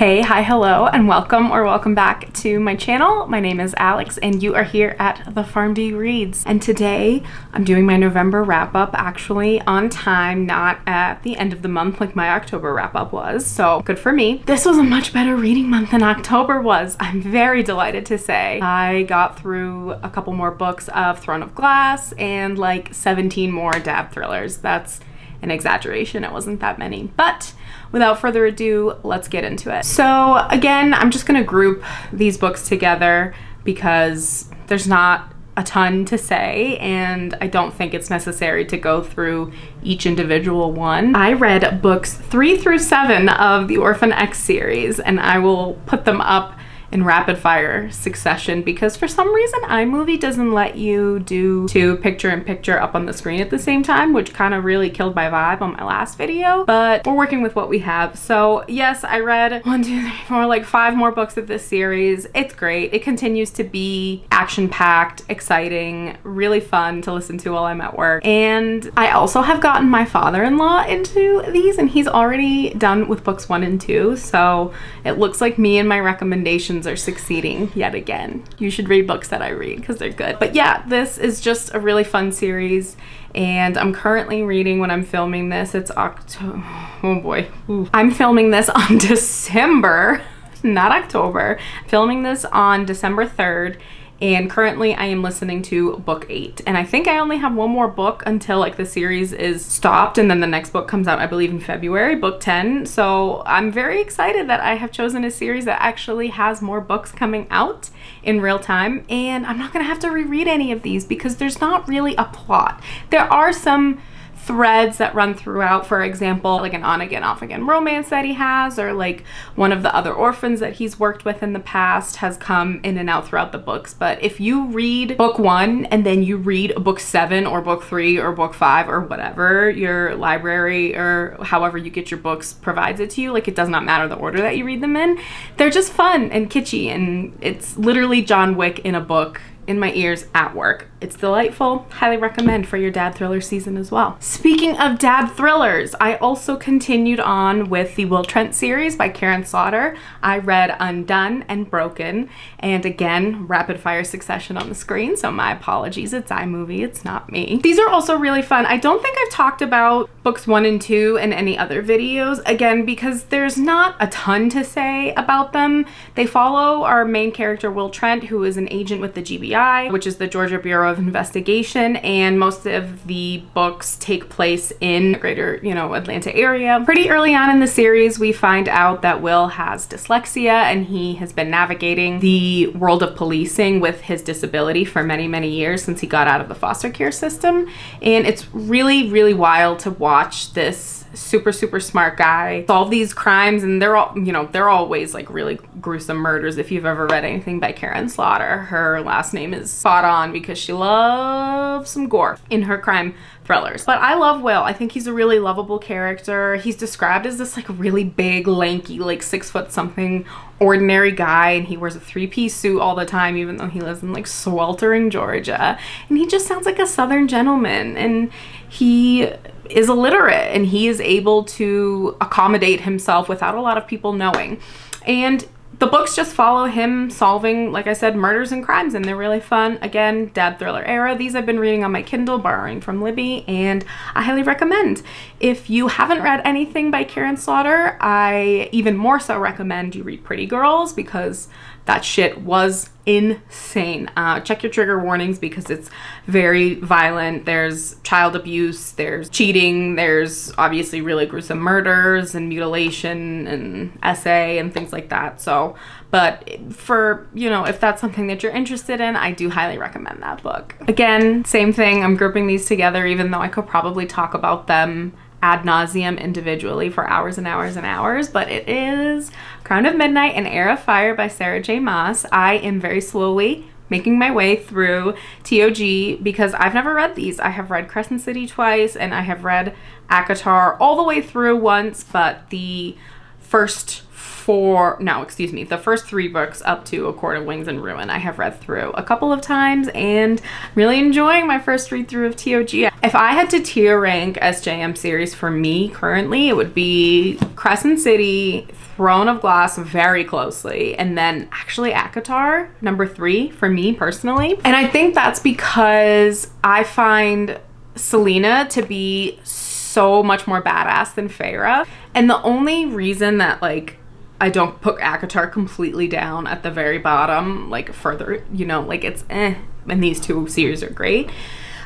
Hey, hi, hello, and welcome back to my channel. My name is Alex, and you are here at The Farm D Reads. And today, I'm doing my November wrap-up, actually on time, not at the end of the month like my October wrap-up was, so good for me. This was a much better reading month than October was. I'm very delighted to say. I got through a couple more books of Throne of Glass and like 17 more dad thrillers. That's an exaggeration, it wasn't that many, but without further ado, let's get into it. So again, I'm just gonna group these books together because there's not a ton to say and I don't think it's necessary to go through each individual one. I read books 3 through 7 of the Orphan X series, and I will put them up in rapid fire succession because for some reason iMovie doesn't let you do two picture-in-picture up on the screen at the same time, which kind of really killed my vibe on my last video, but we're working with what we have. So yes, I read 1, 2, 3, 4, like 5 more books of this series. It's great. It continues to be action-packed, exciting, really fun to listen to while I'm at work. And I also have gotten my father-in-law into these, and he's already done with books 1 and 2, so it looks like me and my recommendations are succeeding yet again. You should read books that I read because they're good. But yeah, this is just a really fun series, and I'm currently reading when I'm filming this. It's October. Oh boy. Ooh. I'm filming this on December, not October. Filming this on December 3rd. And currently I am listening to book 8, and I think I only have one more book until like the series is stopped, and then the next book comes out I believe in February, book 10. So I'm very excited that I have chosen a series that actually has more books coming out in real time, and I'm not gonna have to reread any of these because there's not really a plot. There are some threads that run throughout, for example, like an on-again, off-again romance that he has, or like one of the other orphans that he's worked with in the past has come in and out throughout the books. But if you read book 1 and then you read book 7 or book 3 or book 5 or whatever your library or however you get your books provides it to you, like it does not matter the order that you read them in, they're just fun and kitschy, and it's literally John Wick in a book in my ears at work. It's delightful. Highly recommend for your dad thriller season as well. Speaking of dad thrillers, I also continued on with the Will Trent series by Karen Slaughter. I read Undone and Broken, and again, rapid fire succession on the screen, so my apologies. It's iMovie, it's not me. These are also really fun. I don't think I've talked about books 1 and 2 in any other videos, again, because there's not a ton to say about them. They follow our main character, Will Trent, who is an agent with the GBI, which is the Georgia Bureau of Investigation, and most of the books take place in the greater, Atlanta area. Pretty early on in the series, we find out that Will has dyslexia, and he has been navigating the world of policing with his disability for many, many years since he got out of the foster care system. And it's really, really wild to watch this super smart guy solve these crimes, and they're all, they're always like really gruesome murders. If you've ever read anything by Karen Slaughter, her last name is spot on because she loves some gore in her crime thrillers. But I love Will. I think he's a really lovable character. He's described as this like really big, lanky, like 6 foot something ordinary guy, and he wears a 3-piece suit all the time even though he lives in like sweltering Georgia, and he just sounds like a southern gentleman, and he is illiterate and he is able to accommodate himself without a lot of people knowing. And the books just follow him solving, like I said, murders and crimes, and they're really fun. Again, dad thriller era. These I've been reading on my Kindle, borrowing from Libby, and I highly recommend. If you haven't read anything by Karen Slaughter, I even more so recommend you read Pretty Girls because that shit was insane. Check your trigger warnings because it's very violent. There's child abuse, there's cheating, there's obviously really gruesome murders and mutilation and SA and things like that. So, but for, if that's something that you're interested in, I do highly recommend that book. Again, same thing. I'm grouping these together even though I could probably talk about them ad nauseum individually for hours and hours and hours, but it is Crown of Midnight and Heir of Fire by Sarah J. Maas. I am very slowly making my way through TOG because I've never read these. I have read Crescent City twice, and I have read ACOTAR all the way through once, but the first 3 books up to A Court of Wings and Ruin I have read through a couple of times, and really enjoying my first read through of TOG. If I had to tier rank SJM series for me currently, it would be Crescent City, Throne of Glass very closely, and then actually ACOTAR, number 3 for me personally. And I think that's because I find Selena to be so much more badass than Feyre. And the only reason that like I don't put ACOTAR completely down at the very bottom, like further, you know, like it's and these two series are great.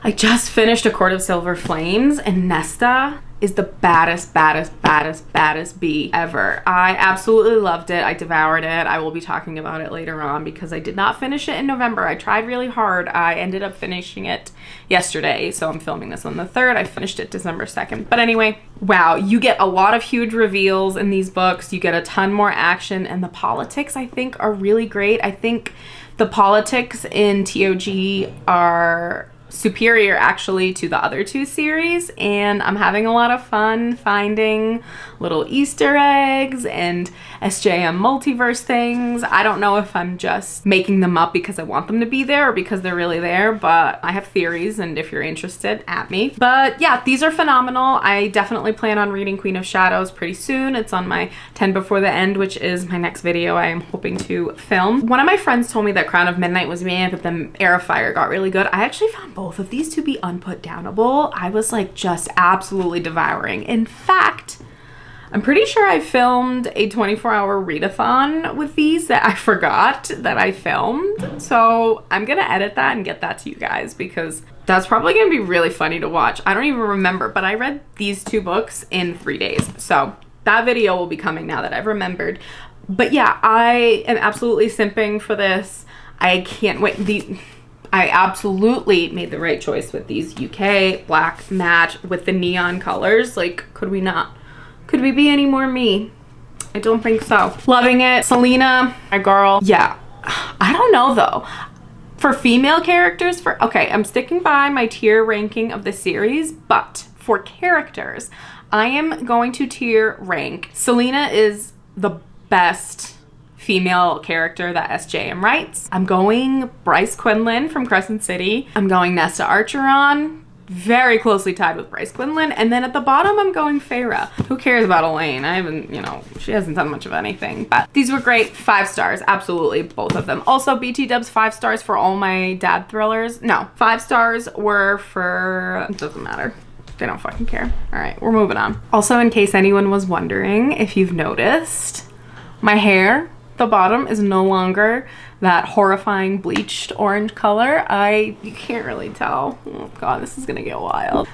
I just finished A Court of Silver Flames, and Nesta is the baddest bee ever. I absolutely loved it. I devoured it. I will be talking about it later on because I did not finish it in November. I tried really hard. I ended up finishing it yesterday, so I'm filming this on the 3rd. I finished it December 2nd. But anyway, wow, you get a lot of huge reveals in these books. You get a ton more action, and the politics I think are really great. I think the politics in TOG are superior actually to the other 2 series, and I'm having a lot of fun finding little Easter eggs and SJM multiverse things. I don't know if I'm just making them up because I want them to be there or because they're really there, but I have theories, and if you're interested, at me. But yeah, these are phenomenal. I definitely plan on reading Queen of Shadows pretty soon. It's on my 10 Before the End, which is my next video I am hoping to film. One of my friends told me that Crown of Midnight was meh, but then Heir of Fire got really good. I actually found both of these to be unputdownable. I was like just absolutely devouring. In fact, I'm pretty sure I filmed a 24-hour readathon with these that I forgot that I filmed. So I'm gonna edit that and get that to you guys because that's probably gonna be really funny to watch. I don't even remember, but I read these 2 books in 3 days. So that video will be coming now that I've remembered. But yeah, I am absolutely simping for this. I can't wait. I absolutely made the right choice with these UK black matte with the neon colors. Like, could we be any more me? I don't think so. Loving it. Selena, my girl. Yeah, I don't know though. For female characters, okay, I'm sticking by my tier ranking of the series, but for characters, I am going to tier rank. Selena is the best female character that SJM writes. I'm going Bryce Quinlan from Crescent City. I'm going Nesta Archeron, very closely tied with Bryce Quinlan. And then at the bottom, I'm going Feyre. Who cares about Elaine? I haven't, you know, she hasn't done much of anything. But these were great. 5 stars, absolutely, both of them. Also, BT Dubs 5 stars for all my dad thrillers. No, 5 stars were for, it doesn't matter. They don't fucking care. All right, we're moving on. Also, in case anyone was wondering, if you've noticed, my hair, the bottom is no longer that horrifying bleached orange color. You can't really tell. Oh God, this is gonna get wild.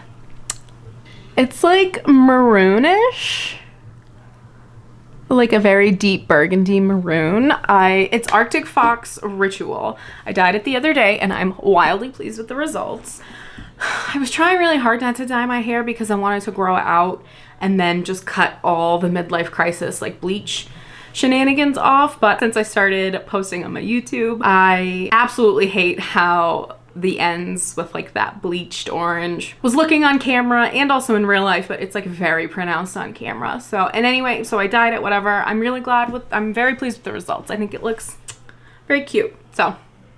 It's like maroonish, like a very deep burgundy maroon. It's Arctic Fox Ritual. I dyed it the other day and I'm wildly pleased with the results. I was trying really hard not to dye my hair because I wanted to grow it out and then just cut all the midlife crisis like bleach shenanigans off, but since I started posting on my YouTube, I absolutely hate how the ends with like that bleached orange was looking on camera and also in real life, but it's like very pronounced on camera. So, and anyway, so I dyed it, whatever. I'm very pleased with the results. I think it looks very cute. So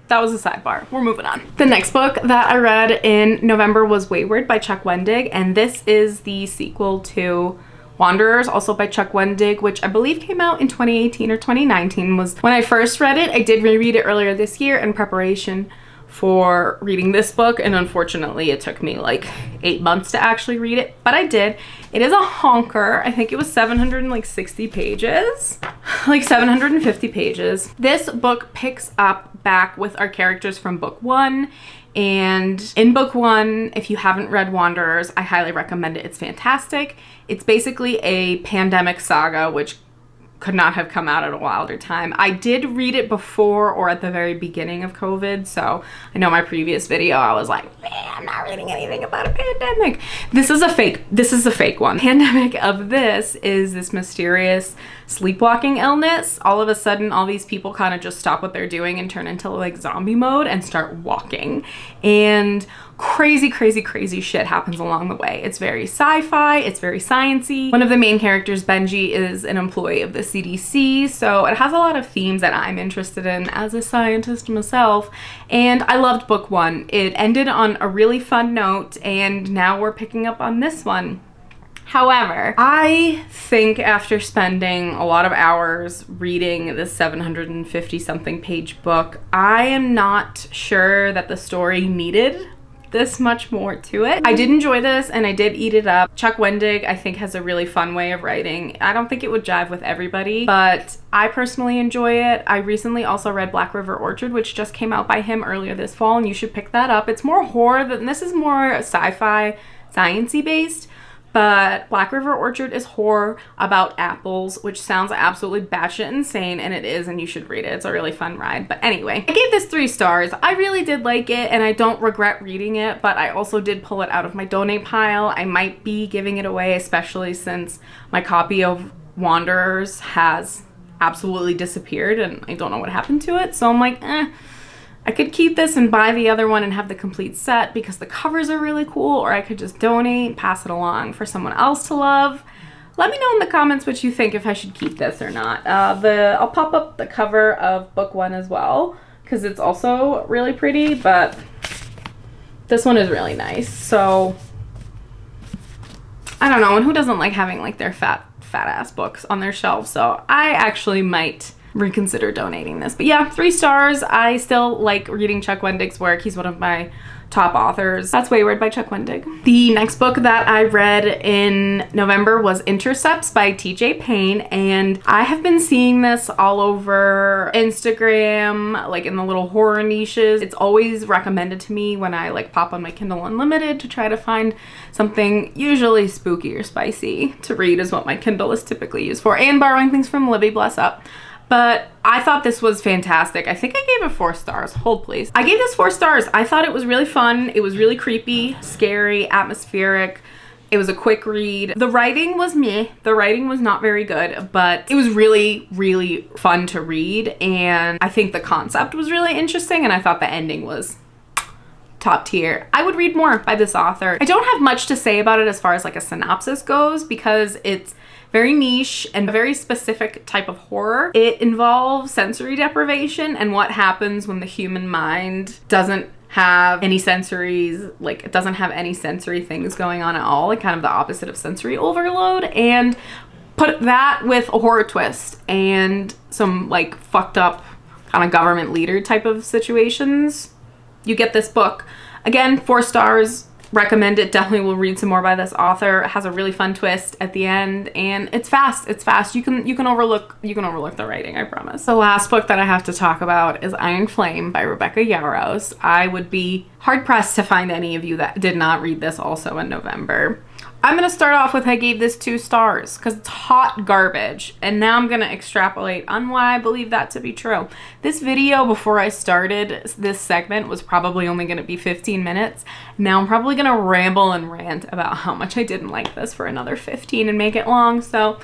that was a sidebar. We're moving on. The next book that I read in November was Wayward by Chuck Wendig, and this is the sequel to Wanderers, also by Chuck Wendig, which I believe came out in 2018 or 2019 was when I first read it. I did reread it earlier this year in preparation for reading this book, and unfortunately it took me like 8 months to actually read it, but I did. It is a honker. I think it was 760 pages, like 750 pages. This book picks up back with our characters from book 1. And in book 1, if you haven't read Wanderers, I highly recommend it. It's fantastic. It's basically a pandemic saga, which could not have come out at a wilder time. I did read it before or at the very beginning of COVID, so I know my previous video I was like, man, I'm not reading anything about a pandemic. This is a fake one. Pandemic of this is this mysterious sleepwalking illness. All of a sudden, all these people kind of just stop what they're doing and turn into like zombie mode and start walking. And crazy shit happens along the way. It's very sci-fi, it's very science-y. One of the main characters, Benji, is an employee of this CDC, so it has a lot of themes that I'm interested in as a scientist myself, and I loved book one. It ended on a really fun note, and now we're picking up on this one. However, I think after spending a lot of hours reading this 750 something page book, I am not sure that the story needed this much more to it. I did enjoy this and I did eat it up. Chuck Wendig, I think, has a really fun way of writing. I don't think it would jive with everybody, but I personally enjoy it. I recently also read Black River Orchard, which just came out by him earlier this fall, and you should pick that up. It's more horror than this is, more sci-fi, science-y based. But Black River Orchard is horror about apples, which sounds absolutely batshit insane, and it is, and you should read it. It's a really fun ride. But anyway, I gave this 3 stars. I really did like it, and I don't regret reading it, but I also did pull it out of my donate pile. I might be giving it away, especially since my copy of Wanderers has absolutely disappeared, and I don't know what happened to it. So I'm like, I could keep this and buy the other one and have the complete set because the covers are really cool, or I could just donate, pass it along for someone else to love. Let me know in the comments what you think, if I should keep this or not. I'll pop up the cover of book one as well because it's also really pretty, but this one is really nice. So I don't know, and who doesn't like having like their fat ass books on their shelves? So I actually might reconsider donating this. But yeah, 3 stars. I still like reading Chuck Wendig's work. He's one of my top authors. That's Wayward by Chuck Wendig. The next book that I read in November was Intercepts by TJ Payne, and I have been seeing this all over Instagram, like in the little horror niches. It's always recommended to me when I like pop on my Kindle Unlimited to try to find something usually spooky or spicy to read, is what my Kindle is typically used for, and borrowing things from Libby, bless up. But I thought this was fantastic. I think I gave it 4 stars. Hold please. I gave this 4 stars. I thought it was really fun. It was really creepy, scary, atmospheric. It was a quick read. The writing was meh. The writing was not very good, but it was really, really fun to read. And I think the concept was really interesting, and I thought the ending was top tier. I would read more by this author. I don't have much to say about it as far as like a synopsis goes because it's very niche and a very specific type of horror. It involves sensory deprivation and what happens when the human mind doesn't have any sensories, like it doesn't have any sensory things going on at all, like kind of the opposite of sensory overload, and put that with a horror twist and some like fucked up kind of government leader type of situations. You get this book. Again, 4 stars. Recommend it. Definitely will read some more by this author. It has a really fun twist at the end, and it's fast. It's fast. You can overlook the writing, I promise. The last book that I have to talk about is Iron Flame by Rebecca Yarros. I would be hard pressed to find any of you that did not read this also in November. I'm gonna start off with I gave this 2 stars because it's hot garbage, and now I'm gonna extrapolate on why I believe that to be true. This video before I started this segment was probably only gonna be 15 minutes. Now I'm probably gonna ramble and rant about how much I didn't like this for another 15 and make it long. So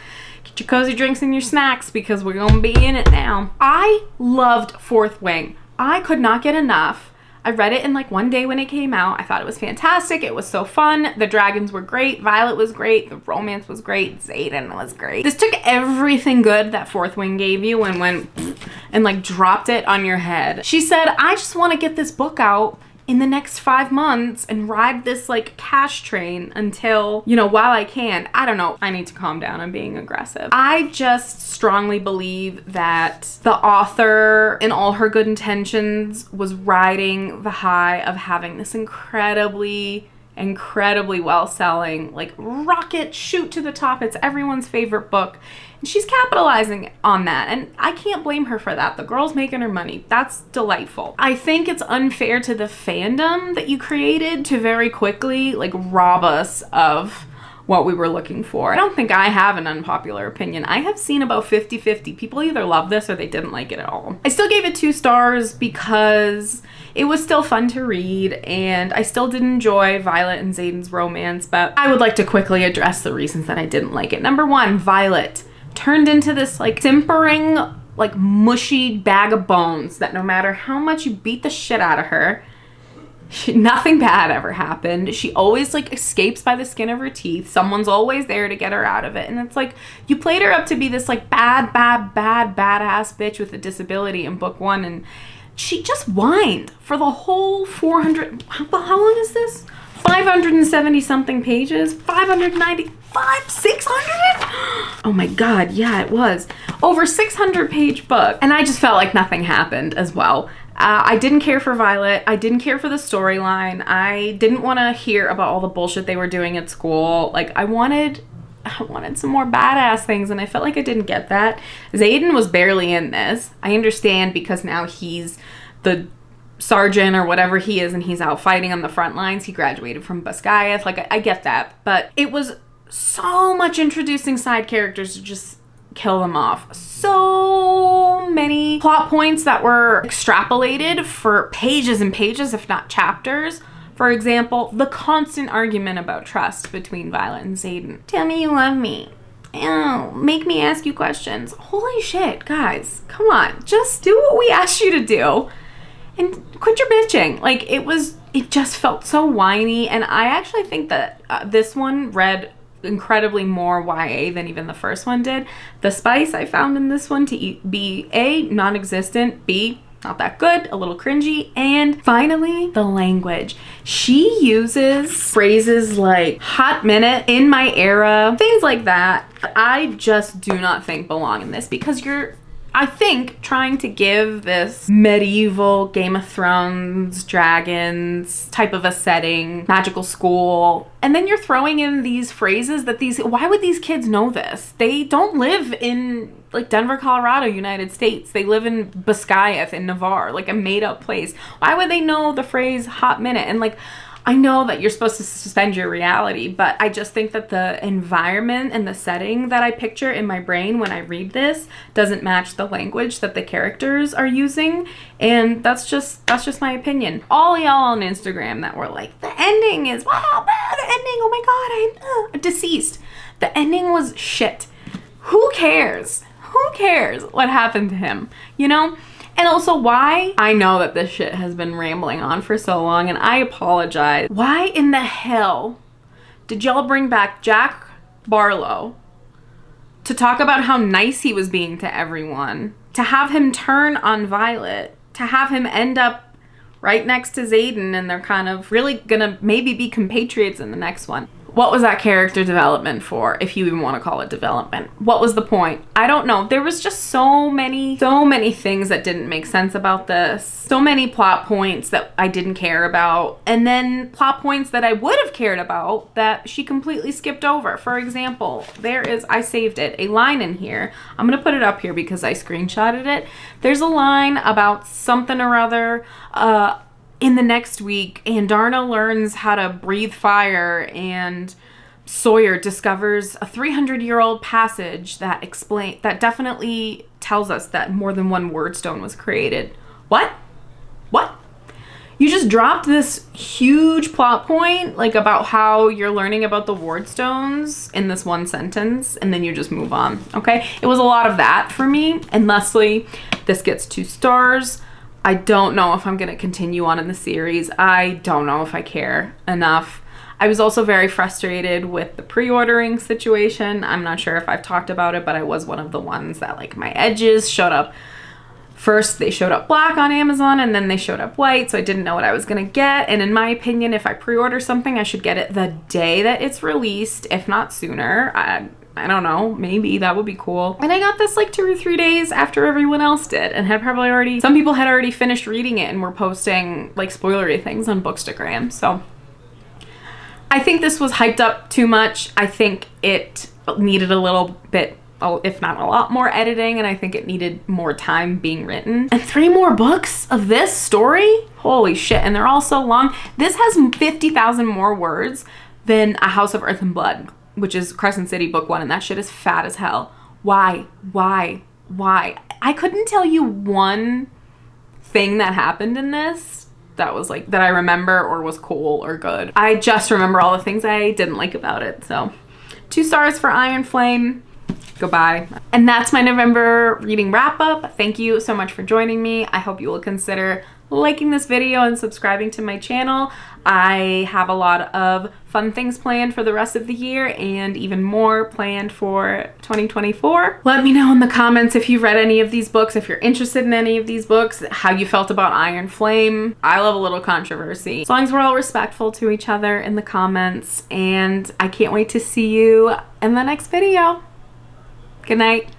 get your cozy drinks and your snacks because we're gonna be in it now. I loved Fourth Wing. I could not get enough. I read it in like one day when it came out. I thought it was fantastic. It was so fun. The dragons were great. Violet was great. The romance was great. Xaden was great. This took everything good that Fourth Wing gave you and went and like dropped it on your head. She said, I just want to get this book out in the next 5 months and ride this like cash train until, you know, while I can. I don't know. I need to calm down. I'm being aggressive. I just strongly believe that the author, in all her good intentions, was riding the high of having this incredibly well-selling, like rocket shoot to the top. It's everyone's favorite book. And she's capitalizing on that, and I can't blame her for that. The girl's making her money. That's delightful. I think it's unfair to the fandom that you created to very quickly like rob us of what we were looking for. I don't think I have an unpopular opinion. I have seen about 50-50. People either love this or they didn't like it at all. I still gave it 2 stars because it was still fun to read, and I still did enjoy Violet and Xaden's romance, but I would like to quickly address the reasons that I didn't like it. Number 1, Violet turned into this like simpering, like mushy bag of bones that no matter how much you beat the shit out of her, Nothing bad ever happened. She always like escapes by the skin of her teeth. Someone's always there to get her out of it. And it's like, you played her up to be this like badass bitch with a disability in book 1, and she just whined for the whole 400, how long is this? 570 something pages, 595, 600? Oh my God, yeah, it was. Over 600 page book. And I just felt like nothing happened as well. I didn't care for Violet. I didn't care for the storyline. I didn't want to hear about all the bullshit they were doing at school. Like, I wanted some more badass things, and I felt like I didn't get that. Xaden was barely in this. I understand because now he's the sergeant or whatever he is, and he's out fighting on the front lines. He graduated from Bascaeth. Like, I get that. But it was so much introducing side characters to just kill them off. So many plot points that were extrapolated for pages and pages, if not chapters. For example, the constant argument about trust between Violet and Xaden. Tell me you love me. Ew, make me ask you questions. Holy shit, guys. Come on. Just do what we asked you to do and quit your bitching. Like, it just felt so whiny. And I actually think that this one read incredibly more YA than even the first one did. The spice I found in this one to be A, non-existent, B, not that good, a little cringy, and finally, the language. She uses phrases like hot minute, in my era, things like that. I just do not think belong in this because you're, I think, trying to give this medieval Game of Thrones, dragons type of a setting, magical school, and then you're throwing in these phrases that why would these kids know this? They don't live in like Denver, Colorado, United States. They live in Bascaeth in Navarre, like a made up place. Why would they know the phrase hot minute? And like, I know that you're supposed to suspend your reality, but I just think that the environment and the setting that I picture in my brain when I read this doesn't match the language that the characters are using. And that's just my opinion. All y'all on Instagram that were like, the ending is, wow, the ending, oh my God, I'm deceased. The ending was shit. Who cares? Who cares what happened to him? You know? And also, why? I know that this shit has been rambling on for so long, and I apologize. Why in the hell did y'all bring back Jack Barlow to talk about how nice he was being to everyone, to have him turn on Violet, to have him end up right next to Xaden, and they're kind of really gonna maybe be compatriots in the next one? What was that character development for, if you even want to call it development? What was the point? I don't know. There was just so many things that didn't make sense about this. So many plot points that I didn't care about. And then plot points that I would have cared about that she completely skipped over. For example, there is, I saved it, a line in here. I'm going to put it up here because I screenshotted it. There's a line about something or other, in the next week, Andarna learns how to breathe fire, and Sawyer discovers a 300-year-old passage that definitely tells us that more than one wordstone was created. What? What? You just dropped this huge plot point, like about how you're learning about the wardstones in this one sentence, and then you just move on, okay? It was a lot of that for me. And lastly, this gets 2 stars. I don't know if I'm going to continue on in the series. I don't know if I care enough. I was also very frustrated with the pre-ordering situation. I'm not sure if I've talked about it, but I was one of the ones that, like, my edges showed up. First, they showed up black on Amazon, and then they showed up white, so I didn't know what I was going to get. And in my opinion, if I pre-order something, I should get it the day that it's released, if not sooner. I don't know, maybe that would be cool. And I got this like 2 or 3 days after everyone else did, and some people had already finished reading it and were posting like spoilery things on Bookstagram. So I think this was hyped up too much. I think it needed a little bit, if not a lot more editing, and I think it needed more time being written. And 3 more books of this story? Holy shit, and they're all so long. This has 50,000 more words than A House of Earth and Blood, which is Crescent City book 1, and that shit is fat as hell. Why? I couldn't tell you one thing that happened in this that was like, that I remember or was cool or good. I just remember all the things I didn't like about it. So 2 stars for Iron Flame. Goodbye. And that's my November reading wrap up. Thank you so much for joining me. I hope you will consider liking this video and subscribing to my channel. I have a lot of fun things planned for the rest of the year and even more planned for 2024. Let me know in the comments if you've read any of these books, if you're interested in any of these books, how you felt about Iron Flame. I love a little controversy. As long as we're all respectful to each other in the comments, and I can't wait to see you in the next video. Good night.